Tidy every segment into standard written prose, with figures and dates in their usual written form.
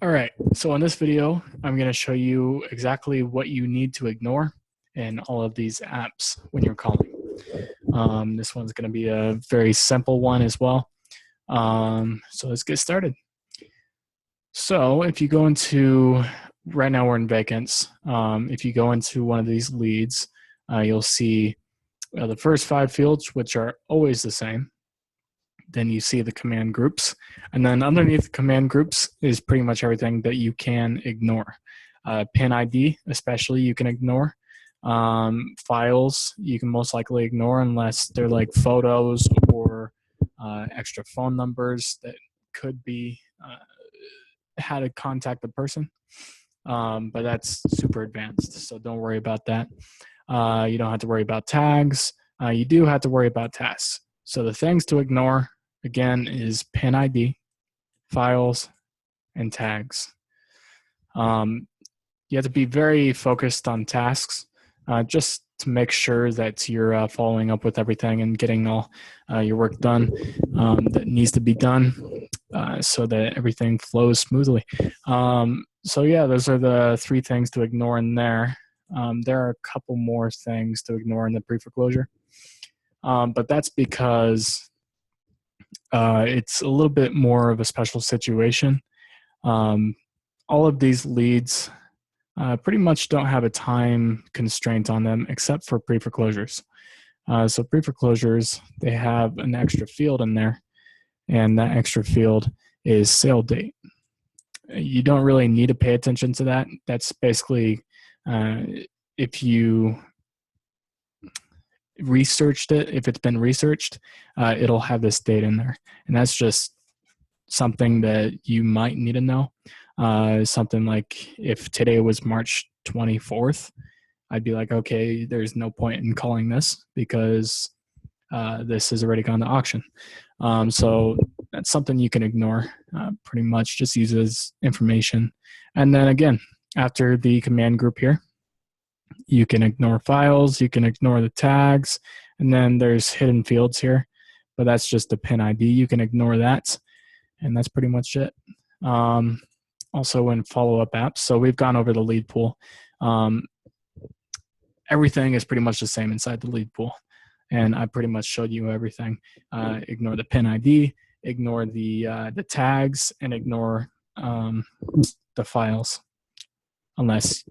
All right, so in this video, I'm going to show you exactly what you need to ignore in all of these apps when you're calling. This one's going to be a very simple one as well. So let's get started. So if you go into, right now we're in Vacants. If you go into one of these leads, you'll see the first 5 fields, which are always the same. Then you see the command groups, and then underneath the command groups is pretty much everything that you can ignore. Pin ID, especially, you can ignore. Files, you can most likely ignore unless they're like photos or extra phone numbers that could be how to contact the person. But that's super advanced, so don't worry about that. You don't have to worry about tags. You do have to worry about tasks. So the things to ignore, again, is pin ID, files, and tags. You have to be very focused on tasks just to make sure that you're following up with everything and getting all your work done that needs to be done so that everything flows smoothly. So yeah, those are the 3 things to ignore in there. There are a couple more things to ignore in the pre-foreclosure, but that's because it's a little bit more of a special situation. All of these leads pretty much don't have a time constraint on them except for pre-foreclosures. So pre-foreclosures, they have an extra field in there, and that extra field is sale date. You don't really need to pay attention to that. That's basically if you researched it, if it's been researched, it'll have this date in there, and that's just something that you might need to know. Something like if today was March 24th, I'd be like, okay, there's no point in calling this because this has already gone to auction. So that's something you can ignore, pretty much just use it as information. And then again, after the command group here, you can ignore files, you can ignore the tags, and then there's hidden fields here, but that's just the pin ID. You can ignore that, and that's pretty much it. Also in follow-up apps, so we've gone over the lead pool. Everything is pretty much the same inside the lead pool, and I pretty much showed you everything. Ignore the pin ID, ignore the tags, and ignore the files, unless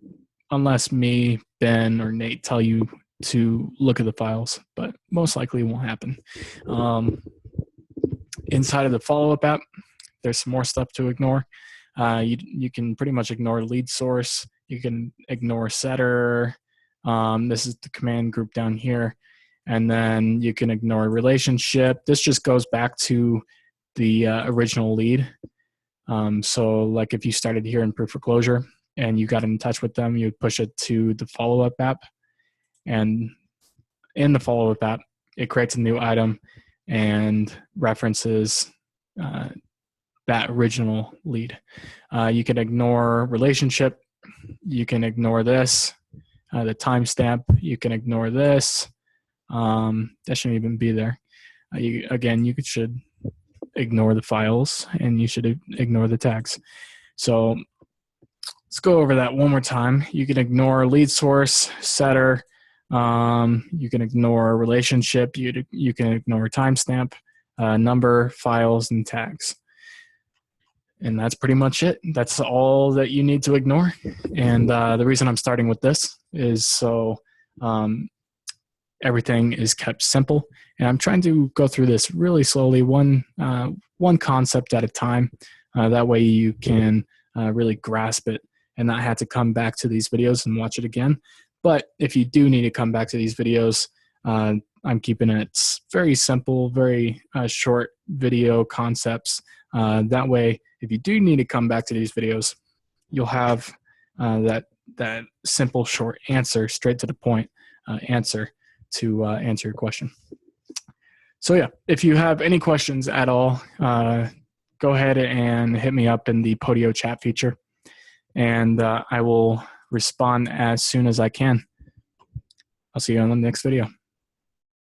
me, Ben, or Nate tell you to look at the files, but most likely it won't happen. Inside of the follow-up app, there's some more stuff to ignore. You can pretty much ignore lead source. You can ignore setter. This is the command group down here. And then you can ignore relationship. This just goes back to the original lead. So like if you started here in pre-foreclosure and you got in touch with them, you'd push it to the follow-up app. And in the follow-up app, it creates a new item and references that original lead. You can ignore relationship. You can ignore this, the timestamp. You can ignore this. That shouldn't even be there. You should ignore the files, and you should ignore the tags. So let's go over that one more time. You can ignore lead source, setter. You can ignore relationship. You can ignore timestamp, number, files, and tags. And that's pretty much it. That's all that you need to ignore. And the reason I'm starting with this is so everything is kept simple. And I'm trying to go through this really slowly, one concept at a time. That way you can really grasp it and not have to come back to these videos and watch it again. But if you do need to come back to these videos, I'm keeping it very simple, very short video concepts. That way, if you do need to come back to these videos, you'll have that simple, short answer, straight to the point answer to answer your question. So yeah, if you have any questions at all, go ahead and hit me up in the Podio chat feature, and I will respond as soon as I can. I'll see you on the next video.